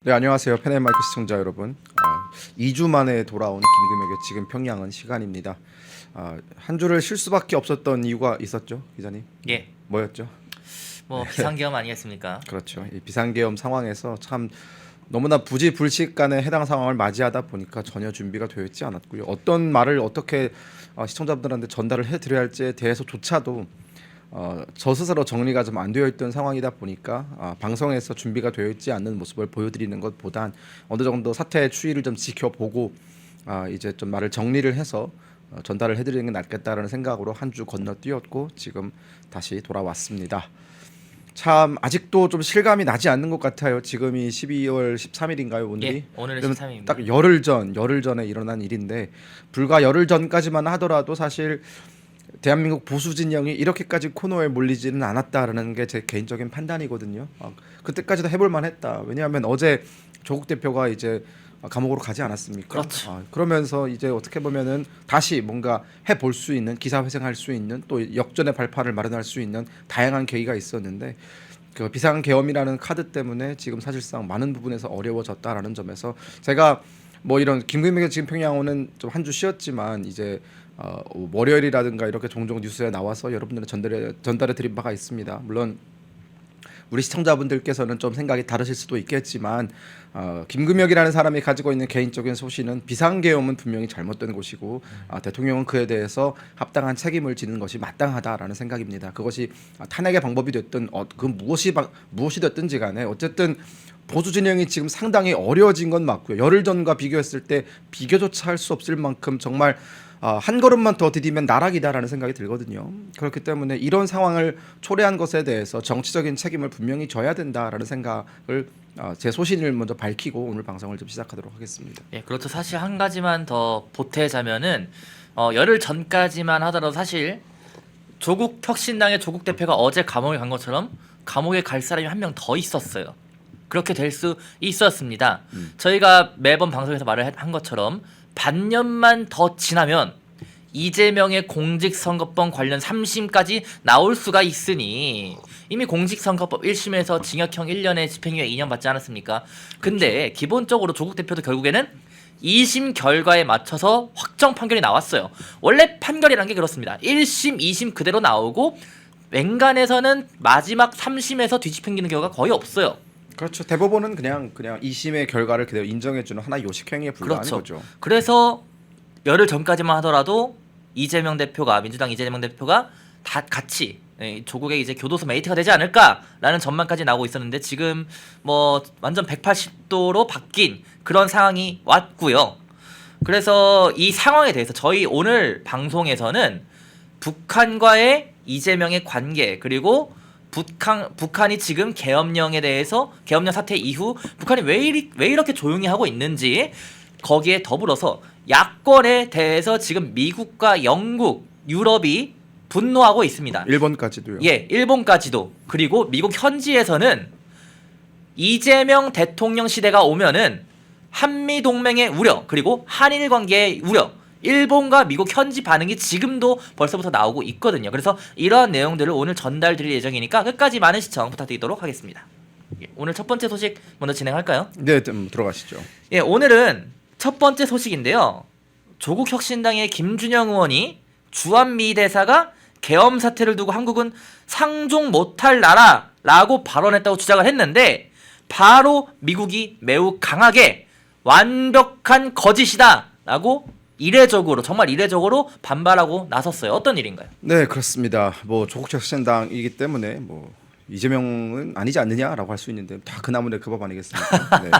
네, 안녕하세요. 페넬마이크 시청자 여러분. 2주 만에 돌아온 김금혁의 지금 평양은 시간입니다. 한 주를 쉴 수밖에 없었던 이유가 있었죠, 기자님? 예, 뭐였죠? 뭐 비상계엄 아니겠습니까? 그렇죠. 이 비상계엄 상황에서 참 너무나 부지불식간에 해당 상황을 맞이하다 보니까 전혀 준비가 되어 있지 않았고요. 어떤 말을 어떻게 시청자분들한테 전달을 해드려야 할지에 대해서조차도 저 스스로 정리가 좀 안 되어 있던 상황이다 보니까 방송에서 준비가 되어 있지 않는 모습을 보여드리는 것보단 어느 정도 사태의 추이를 좀 지켜보고 이제 좀 말을 정리를 해서 전달을 해드리는 게 낫겠다라는 생각으로 한 주 건너뛰었고 지금 다시 돌아왔습니다. 참 아직도 좀 실감이 나지 않는 것 같아요. 지금이 12월 13일인가요, 오늘이? 예, 오늘은 좀 13일입니다. 딱 열흘 전에 일어난 일인데 불과 열흘 전까지만 하더라도 사실 대한민국 보수 진영이 이렇게까지 코너에 몰리지는 않았다라는 게 제 개인적인 판단이거든요. 그때까지도 해볼 만했다. 왜냐하면 어제 조국 대표가 이제 감옥으로 가지 않았습니까? 그렇죠. 그러면서 이제 어떻게 보면은 다시 뭔가 해볼 수 있는 기사회생할 수 있는 또 역전의 발판을 마련할 수 있는 다양한 계기가 있었는데 그 비상계엄이라는 카드 때문에 지금 사실상 많은 부분에서 어려워졌다라는 점에서 제가 뭐 이런 김금혁의 지금 평양호는 좀 한 주 쉬었지만 이제 월요일이라든가 이렇게 종종 뉴스에 나와서 여러분들은 전달해 드린 바가 있습니다. 물론 우리 시청자분들께서는 좀 생각이 다르실 수도 있겠지만 김금혁이라는 사람이 가지고 있는 개인적인 소신은 비상계엄은 분명히 잘못된 것이고 대통령은 그에 대해서 합당한 책임을 지는 것이 마땅하다라는 생각입니다. 그것이 탄핵의 방법이 됐든 그 무엇이 됐든지 간에 어쨌든 보수 진영이 지금 상당히 어려워진 건 맞고요. 열흘 전과 비교했을 때 비교조차 할 수 없을 만큼 정말 한 걸음만 더 디디면 나락이다라는 생각이 들거든요. 그렇기 때문에 이런 상황을 초래한 것에 대해서 정치적인 책임을 분명히 져야 된다라는 생각을 제 소신을 먼저 밝히고 오늘 방송을 좀 시작하도록 하겠습니다. 예, 그렇죠. 사실 한 가지만 더 보태자면은 열흘 전까지만 하더라도 사실 조국 혁신당의 조국 대표가 어제 감옥에 간 것처럼 감옥에 갈 사람이 한 명 더 있었어요. 그렇게 될 수 있었습니다. 저희가 매번 방송에서 말을 한 것처럼 반년만 더 지나면 이재명의 공직선거법 관련 3심까지 나올 수가 있으니 이미 공직선거법 1심에서 징역형 1년에 집행유예 2년 받지 않았습니까? 근데 기본적으로 조국 대표도 결국에는 2심 결과에 맞춰서 확정 판결이 나왔어요. 원래 판결이란 게 그렇습니다. 1심, 2심 그대로 나오고 맹간에서는 마지막 3심에서 뒤집히는 경우가 거의 없어요. 그렇죠. 대법원은 그냥 2심의 결과를 그대로 인정해주는 하나의 요식행위에 불과한 그렇죠. 거죠. 그래서 열흘 전까지만 하더라도 이재명 대표가 민주당 이재명 대표가 다 같이 조국의 이제 교도소 메이트가 되지 않을까라는 전망까지 나오고 있었는데 지금 뭐 완전 180도로 바뀐 그런 상황이 왔고요. 그래서 이 상황에 대해서 저희 오늘 방송에서는 북한과의 이재명의 관계 그리고 북한이 지금 계엄령에 대해서 계엄령 사태 이후 북한이 왜 이렇게 조용히 하고 있는지 거기에 더불어서 야권에 대해서 지금 미국과 영국, 유럽이 분노하고 있습니다. 일본까지도요. 예, 일본까지도. 그리고 미국 현지에서는 이재명 대통령 시대가 오면은 한미 동맹의 우려 그리고 한일 관계의 우려 일본과 미국 현지 반응이 지금도 벌써부터 나오고 있거든요. 그래서 이러한 내용들을 오늘 전달 드릴 예정이니까 끝까지 많은 시청 부탁드리도록 하겠습니다. 예, 오늘 첫 번째 소식 먼저 진행할까요? 네, 좀 들어가시죠. 예, 오늘은 첫 번째 소식인데요. 조국 혁신당의 김준영 의원이 주한미 대사가 계엄 사태를 두고 한국은 상종 못할 나라라고 발언했다고 주장을 했는데 바로 미국이 매우 강하게 완벽한 거짓이다라고 정말 이례적으로 반발하고 나섰어요. 어떤 일인가요? 네, 그렇습니다. 뭐 조국 혁신당이기 때문에 뭐 이재명은 아니지 않느냐라고 할 수 있는데 다 그 나무의 그 법 아니겠습니까? 네.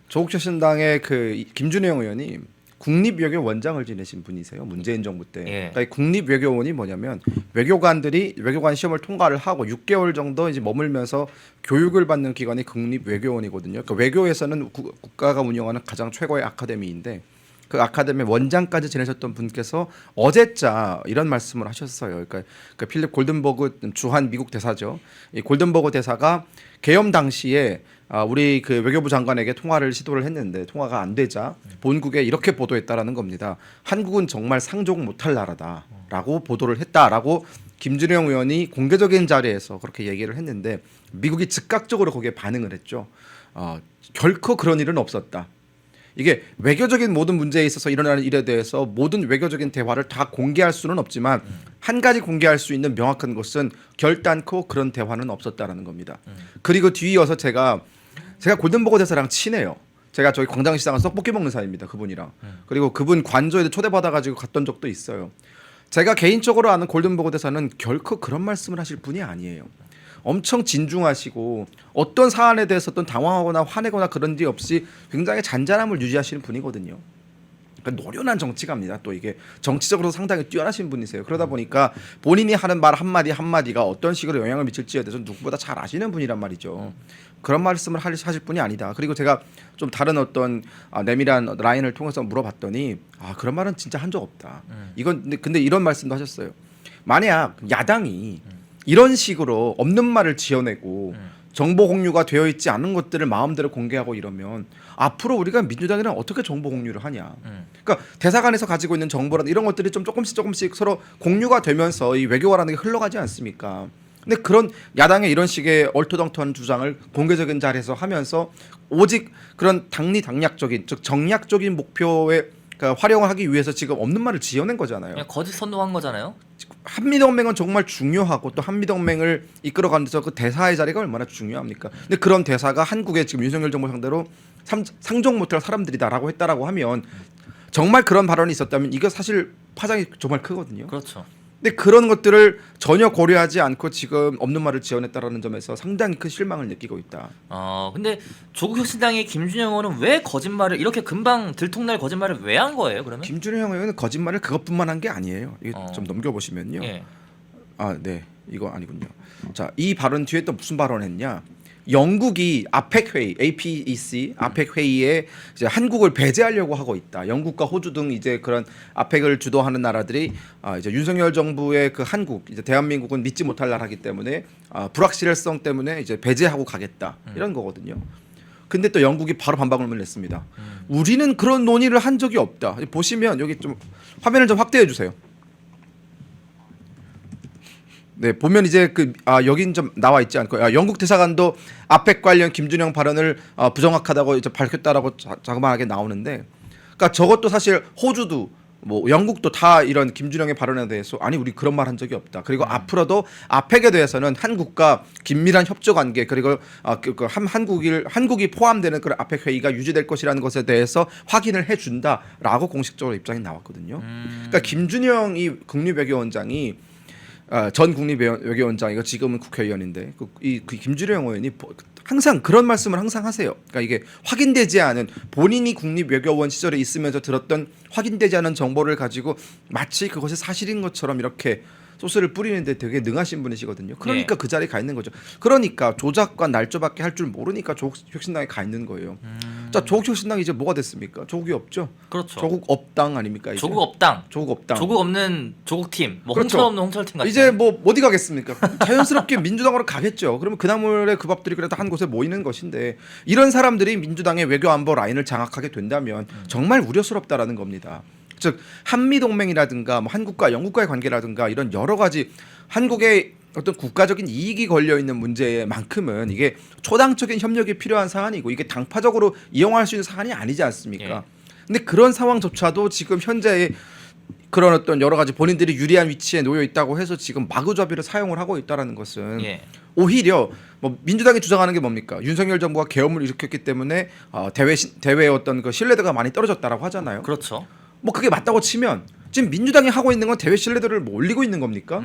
조국 혁신당의 그 김준영 의원이 국립외교 원장을 지내신 분이세요. 문재인 정부 때. 예. 그러니까 국립외교원이 뭐냐면 외교관들이 외교관 시험을 통과를 하고 6개월 정도 이제 머물면서 교육을 받는 기관이 국립외교원이거든요. 그러니까 외교에서는 국가가 운영하는 가장 최고의 아카데미인데 그 아카데미 원장까지 지내셨던 분께서 어제자 이런 말씀을 하셨어요. 그러니까 그 필립 골든버그 주한 미국 대사죠. 이 골든버그 대사가 계엄 당시에 우리 그 외교부 장관에게 통화를 시도를 했는데 통화가 안 되자 본국에 이렇게 보도했다라는 겁니다. 한국은 정말 상종 못할 나라다라고 보도를 했다라고 김준영 의원이 공개적인 자리에서 그렇게 얘기를 했는데 미국이 즉각적으로 거기에 반응을 했죠. 결코 그런 일은 없었다. 이게 외교적인 모든 문제에 있어서 일어나는 일에 대해서 모든 외교적인 대화를 다 공개할 수는 없지만 한 가지 공개할 수 있는 명확한 것은 결단코 그런 대화는 없었다라는 겁니다. 그리고 뒤이어서 제가 골든버거 대사랑 친해요. 제가 저희 광장시장에서 떡볶이 먹는 사이입니다. 그분이랑. 그리고 그분 관저에도 초대받아가지고 갔던 적도 있어요. 제가 개인적으로 아는 골든버거 대사는 결코 그런 말씀을 하실 분이 아니에요. 엄청 진중하시고 어떤 사안에 대해서 어떤 당황하거나 화내거나 그런 게 없이 굉장히 잔잔함을 유지하시는 분이거든요. 그러니까 노련한 정치가입니다. 또 이게 정치적으로 상당히 뛰어나신 분이세요. 그러다 보니까 본인이 하는 말 한마디 한마디가 어떤 식으로 영향을 미칠지에 대해서 누구보다 잘 아시는 분이란 말이죠. 그런 말씀을 하실 분이 아니다. 그리고 제가 좀 다른 어떤 내밀한 라인을 통해서 물어봤더니 그런 말은 진짜 한 적 없다. 이건 근데 이런 말씀도 하셨어요. 만약 야당이 이런 식으로 없는 말을 지어내고 정보 공유가 되어 있지 않은 것들을 마음대로 공개하고 이러면 앞으로 우리가 민주당이랑 어떻게 정보 공유를 하냐. 그러니까 대사관에서 가지고 있는 정보라든 이런 것들이 좀 조금씩 서로 공유가 되면서 이 외교화라는 게 흘러가지 않습니까? 근데 그런 야당의 이런 식의 얼토당토한 주장을 공개적인 자리에서 하면서 오직 그런 당리당략적인 즉 정략적인 목표에 그러니까 활용을 하기 위해서 지금 없는 말을 지어낸 거잖아요. 그냥 거짓 선동한 거잖아요. 한미동맹은 정말 중요하고 또 한미동맹을 이끌어가는 데서 그 대사의 자리가 얼마나 중요합니까? 근데 그런 대사가 한국에 지금 윤석열 정부 상대로 상종 못할 사람들이다라고 했다라고 하면 정말 그런 발언이 있었다면 이거 사실 파장이 정말 크거든요. 그렇죠. 근데 그런 것들을 전혀 고려하지 않고 지금 없는 말을 지어냈다라는 점에서 상당히 큰 실망을 느끼고 있다. 근데 조국혁신당의 김준영 의원은 왜 거짓말을 이렇게 금방 들통날 거짓말을 왜 한 거예요? 그러면? 김준영 의원은 거짓말을 그것뿐만 한 게 아니에요. 이거 좀 넘겨보시면요. 예. 네, 이거 아니군요. 자, 이 발언 뒤에 또 무슨 발언했냐? 영국이 아펙 회의, APEC 아펙 회의에 이제 한국을 배제하려고 하고 있다. 영국과 호주 등 이제 그런 아펙을 주도하는 나라들이 이제 윤석열 정부의 그 한국, 이제 대한민국은 믿지 못할 나라이기 때문에 불확실성 때문에 이제 배제하고 가겠다 이런 거거든요. 근데 또 영국이 바로 반박을 냈습니다. 우리는 그런 논의를 한 적이 없다. 보시면 여기 좀 화면을 좀 확대해 주세요. 네, 보면 이제 여긴 좀 나와 있지 않고 영국 대사관도 아펙 관련 김준영 발언을 부정확하다고 이제 밝혔다라고 자그마하게 나오는데, 그러니까 저것도 사실 호주도 뭐 영국도 다 이런 김준영의 발언에 대해서 아니 우리 그런 말 한 적이 없다. 그리고 앞으로도 아펙에 대해서는 한국과 긴밀한 협조 관계 그리고 한국이 포함되는 그런 아펙 회의가 유지될 것이라는 것에 대해서 확인을 해준다라고 공식적으로 입장이 나왔거든요. 그러니까 김준영 이 국립외교원장이 전 국립외교원장이고 지금은 국회의원인데 이 김준영 의원이 항상 그런 말씀을 항상 하세요. 그러니까 이게 확인되지 않은 본인이 국립외교원 시절에 있으면서 들었던 확인되지 않은 정보를 가지고 마치 그것이 사실인 것처럼 이렇게 소스를 뿌리는데 되게 능하신 분이시거든요. 그러니까 그 자리에 가 있는 거죠. 그러니까 조작과 날조밖에 할 줄 모르니까 조국혁신당에 가 있는 거예요. 자, 조국혁신당이 이제 뭐가 됐습니까? 조국이 없죠. 그렇죠. 조국 업당 아닙니까? 이제? 조국 업당. 조국 업당. 조국 없는 조국팀. 뭐 그렇죠. 홍철 없는 홍철팀 같은. 이제 뭐 어디 가겠습니까? 자연스럽게 민주당으로 가겠죠. 그러면 그 나물에 그 밥들이 그래도 한 곳에 모이는 것인데 이런 사람들이 민주당의 외교 안보 라인을 장악하게 된다면 정말 우려스럽다라는 겁니다. 즉 한미 동맹이라든가 뭐 한국과 영국과의 관계라든가 이런 여러 가지 한국의 어떤 국가적인 이익이 걸려 있는 문제만큼은 이게 초당적인 협력이 필요한 사안이고 이게 당파적으로 이용할 수 있는 사안이 아니지 않습니까? 근데 그런 상황조차도 지금 현재의 그런 어떤 여러 가지 본인들이 유리한 위치에 놓여 있다고 해서 지금 마구잡이를 사용을 하고 있다라는 것은 오히려 뭐 민주당이 주장하는 게 뭡니까? 윤석열 정부가 계엄을 일으켰기 때문에 대외 어떤 그 신뢰도가 많이 떨어졌다라고 하잖아요. 그렇죠. 뭐 그게 맞다고 치면 지금 민주당이 하고 있는 건 대외 신뢰도를 뭐 올리고 있는 겁니까?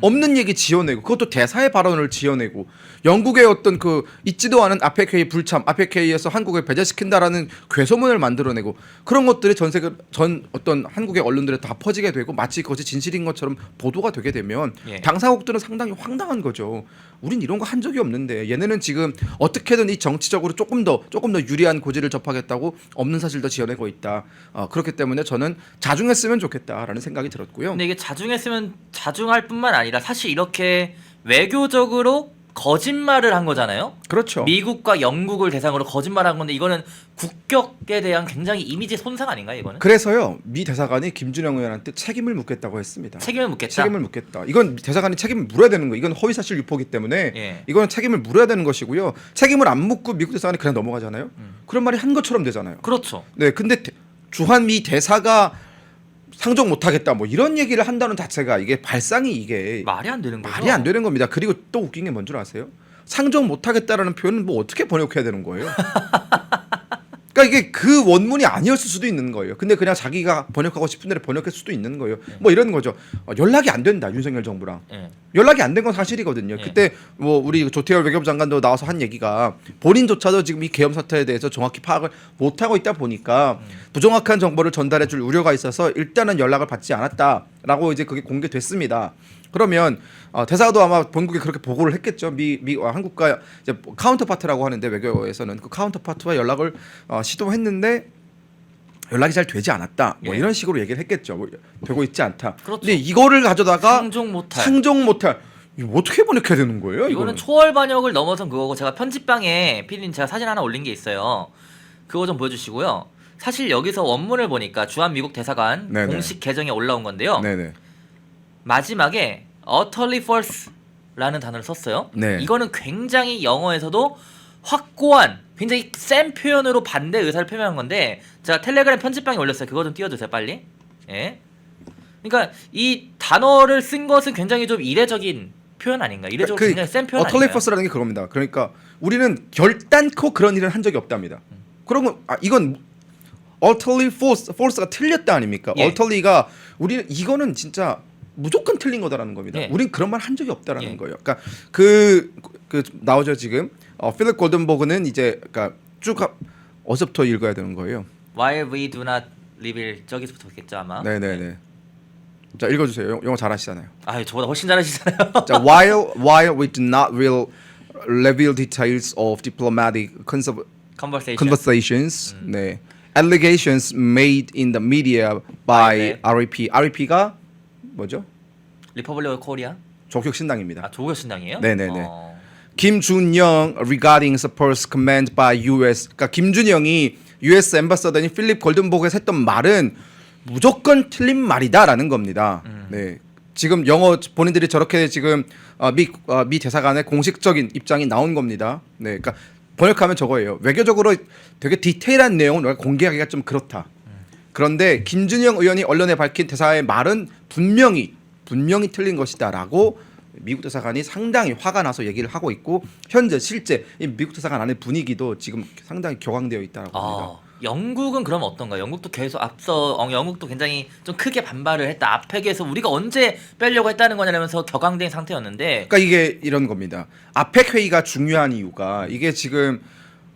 없는 얘기 지어내고 그것도 대사의 발언을 지어내고 영국의 어떤 그 있지도 않은 아펙 회의 불참, 아펙 회의에서 한국을 배제시킨다라는 괴소문을 만들어내고 그런 것들이 전 어떤 한국의 언론들에 다 퍼지게 되고 마치 그것이 진실인 것처럼 보도가 되게 되면 당사국들은 상당히 황당한 거죠. 우린 이런 거 한 적이 없는데 얘네는 지금 어떻게든 이 정치적으로 조금 더 유리한 고지를 접하겠다고 없는 사실도 지어내고 있다. 그렇기 때문에 저는 자중했으면 좋겠다라는 생각이 들었고요. 근데 이게 자중했으면 자중할 뿐만 아니라 사실 이렇게 외교적으로 거짓말을 한 거잖아요. 그렇죠. 미국과 영국을 대상으로 거짓말한 건데 이거는 국격에 대한 굉장히 이미지 손상 아닌가요, 이거는? 그래서요 미 대사관이 김준영 의원한테 책임을 묻겠다고 했습니다. 책임을 묻겠다. 책임을 묻겠다. 이건 대사관이 책임을 물어야 되는 거예요. 이건 허위사실 유포기 때문에 예. 이거는 책임을 물어야 되는 것이고요. 책임을 안 묻고 미국 대사관이 그냥 넘어가잖아요. 그런 말이 한 것처럼 되잖아요. 그렇죠. 네, 근데 주한미 대사가 상종 못하겠다 뭐 이런 얘기를 한다는 자체가 이게 발상이 이게 말이 안 되는 거죠. 말이 안 되는 겁니다. 그리고 또 웃긴 게 뭔 줄 아세요? 상종 못하겠다라는 표현은 뭐 어떻게 번역해야 되는 거예요? 그러니까 이게 그 원문이 아니었을 수도 있는 거예요. 근데 그냥 자기가 번역하고 싶은 대로 번역할 수도 있는 거예요. 뭐 이런 거죠. 연락이 안 된다 윤석열 정부랑. 예. 연락이 안 된 건 사실이거든요. 예. 그때 뭐 우리 조태열 외교부 장관도 나와서 한 얘기가 본인조차도 지금 이 계엄 사태에 대해서 정확히 파악을 못 하고 있다 보니까 부정확한 정보를 전달해 줄 우려가 있어서 일단은 연락을 받지 않았다라고 이제 그게 공개됐습니다. 그러면 대사도 아마 본국에 그렇게 보고를 했겠죠. 한국과 이제 카운터파트라고 하는데 외교에서는 그 카운터파트와 연락을 시도했는데 연락이 잘 되지 않았다. 뭐 예. 이런 식으로 얘기를 했겠죠. 뭐 되고 있지 않다. 그렇죠. 근데 이거를 가져다가 상종 못할. 상종 못할. 이거 어떻게 번역해야 되는 거예요? 이거는 초월 번역을 넘어선 그거고 제가 편집방에 피디님 제가 사진 하나 올린 게 있어요. 그거 좀 보여주시고요. 사실 여기서 원문을 보니까 주한 미국 대사관 네네. 공식 계정에 올라온 건데요. 네네. 마지막에 utterly false라는 단어를 썼어요. 네. 이거는 굉장히 영어에서도 확고한 굉장히 센 표현으로 반대 의사를 표명한 건데 제가 텔레그램 편집방에 올렸어요. 그거 좀 띄워주세요 빨리. 예. 그러니까 이 단어를 쓴 것은 굉장히 좀 이례적인 표현 아닌가? 이례적으로 굉장히 센 표현 어털리 아닌가요? 퍼스라는 게 그겁니다. 그러니까 우리는 결단코 그런 일을 한 적이 없답니다. 그러면 이건 utterly false가 틀렸다 아닙니까? 예. utterly가 우리는 이거는 진짜 무조건 틀린 거다라는 겁니다. 예. 우린 그런 말 한 적이 없다라는 예. 거예요. 그러니까 그 나오죠 지금. 필립 골든버그는 이제 그러니까 어디서부터 읽어야 되는 거예요? While we do not reveal 저기서부터 있겠죠 아마. 네네네. 자 읽어주세요. 영어 잘하시잖아요. 아, 저보다 훨씬 잘하시잖아요. 자, while we do not reveal details of diplomatic Conversation. conversations, 네, allegations made in the media by REP. REP가 뭐죠? 리퍼블릭 코리아. 조국신당입니다. 아, 조국 신당이에요? 네네네. 김준영 regarding supposed command by U.S. 그러니까 김준영이 U.S. 엠바서더인 필립 골든버그에서 했던 말은 무조건 틀린 말이다라는 겁니다. 네. 지금 영어 본인들이 저렇게 지금 미 대사관의 공식적인 입장이 나온 겁니다. 네. 그러니까 번역하면 저거예요. 외교적으로 되게 디테일한 내용은 우리가 공개하기가 좀 그렇다. 그런데 김준영 의원이 언론에 밝힌 대사의 말은 분명히 틀린 것이다라고 미국 대사관이 상당히 화가 나서 얘기를 하고 있고 현재 실제 이 미국 대사관 안의 분위기도 지금 상당히 격앙되어 있다고 합니다. 영국은 그럼 어떤가? 영국도 계속 앞서 영국도 굉장히 좀 크게 반발을 했다. 아펙에서 우리가 언제 빼려고 했다는 거냐면서 격앙된 상태였는데. 그러니까 이게 이런 겁니다. 아펙 회의가 중요한 이유가 이게 지금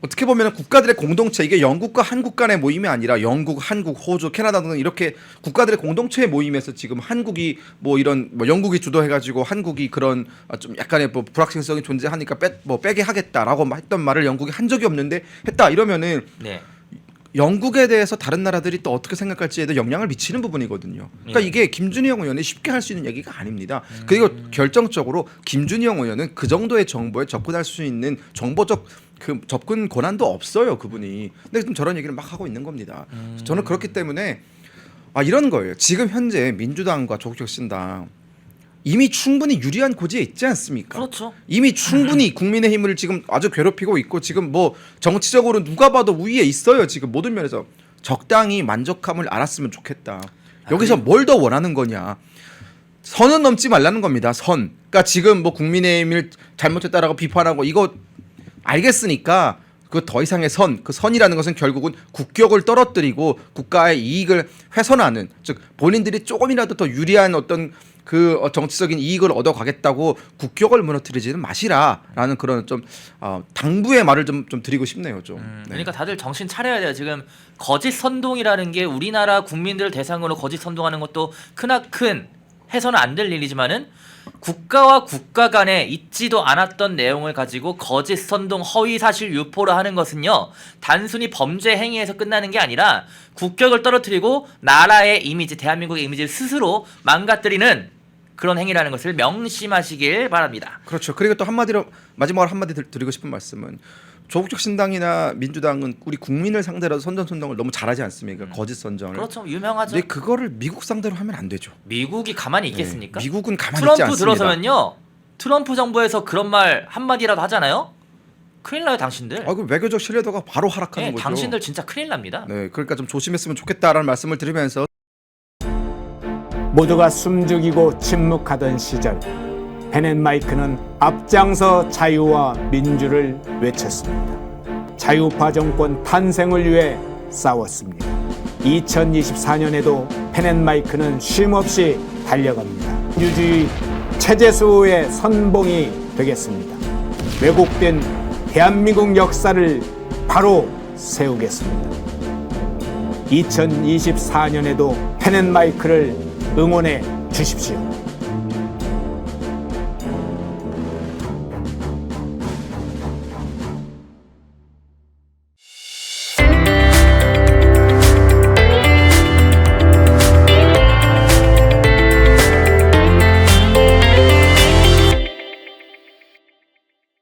어떻게 보면 국가들의 공동체 이게 영국과 한국 간의 모임이 아니라 영국, 한국, 호주, 캐나다 등 이렇게 국가들의 공동체의 모임에서 지금 한국이 뭐 이런 뭐 영국이 주도해가지고 한국이 그런 좀 약간의 뭐 불확실성이 존재하니까 빼게 하겠다라고 했던 말을 영국이 한 적이 없는데 했다 이러면은 네. 영국에 대해서 다른 나라들이 또 어떻게 생각할지에도 영향을 미치는 부분이거든요. 그러니까 예. 이게 김준영 의원이 쉽게 할 수 있는 얘기가 아닙니다. 그리고 결정적으로 김준영 의원은 그 정도의 정보에 접근할 수 있는 정보적 그 접근 권한도 없어요, 그분이. 근데 지금 저런 얘기를 막 하고 있는 겁니다. 저는 그렇기 때문에 이런 거예요. 지금 현재 민주당과 조국혁신당 이미 충분히 유리한 고지에 있지 않습니까? 그렇죠. 이미 충분히 국민의힘을 지금 아주 괴롭히고 있고 지금 뭐 정치적으로 누가 봐도 우위에 있어요. 지금 모든 면에서 적당히 만족함을 알았으면 좋겠다. 여기서 뭘 더 원하는 거냐? 선은 넘지 말라는 겁니다. 선. 그러니까 지금 뭐 국민의힘을 잘못했다라고 비판하고 이거 알겠으니까 그 더 이상의 그 선이라는 것은 결국은 국격을 떨어뜨리고 국가의 이익을 훼손하는 즉 본인들이 조금이라도 더 유리한 어떤 그 정치적인 이익을 얻어가겠다고 국격을 무너뜨리지는 마시라라는 그런 좀 당부의 말을 좀 드리고 싶네요. 좀. 네. 그러니까 다들 정신 차려야 돼요. 지금 거짓 선동이라는 게 우리나라 국민들 대상으로 거짓 선동하는 것도 크나큰 해서는 안 될 일이지만은 국가와 국가 간에 있지도 않았던 내용을 가지고 거짓 선동 허위 사실 유포를 하는 것은요 단순히 범죄 행위에서 끝나는 게 아니라 국격을 떨어뜨리고 나라의 이미지 대한민국의 이미지를 스스로 망가뜨리는 그런 행위라는 것을 명심하시길 바랍니다. 그렇죠. 그리고 또 한마디로 마지막으로 한마디 드리고 싶은 말씀은 조국적 신당이나 민주당은 우리 국민을 상대로 선전선동을 너무 잘하지 않습니까? 거짓 선전을. 그렇죠. 유명하죠. 근데 그거를 미국 상대로 하면 안 되죠. 미국이 가만히 있겠습니까? 미국은 가만히 있지 트럼프 않습니다. 들어서면요. 트럼프 정부에서 그런 말 한마디라도 하잖아요. 큰일 나요, 당신들. 그 외교적 신뢰도가 바로 하락하는 네, 거죠. 당신들 진짜 큰일 납니다. 네, 그러니까 좀 조심했으면 좋겠다라는 말씀을 드리면서 모두가 숨죽이고 침묵하던 시절 펜앤마이크는 앞장서 자유와 민주를 외쳤습니다. 자유파 정권 탄생을 위해 싸웠습니다. 2024년에도 펜앤마이크는 쉼없이 달려갑니다. 민주주의 체제수호의 선봉이 되겠습니다. 왜곡된 대한민국 역사를 바로 세우겠습니다. 2024년에도 펜앤마이크를 응원해 주십시오.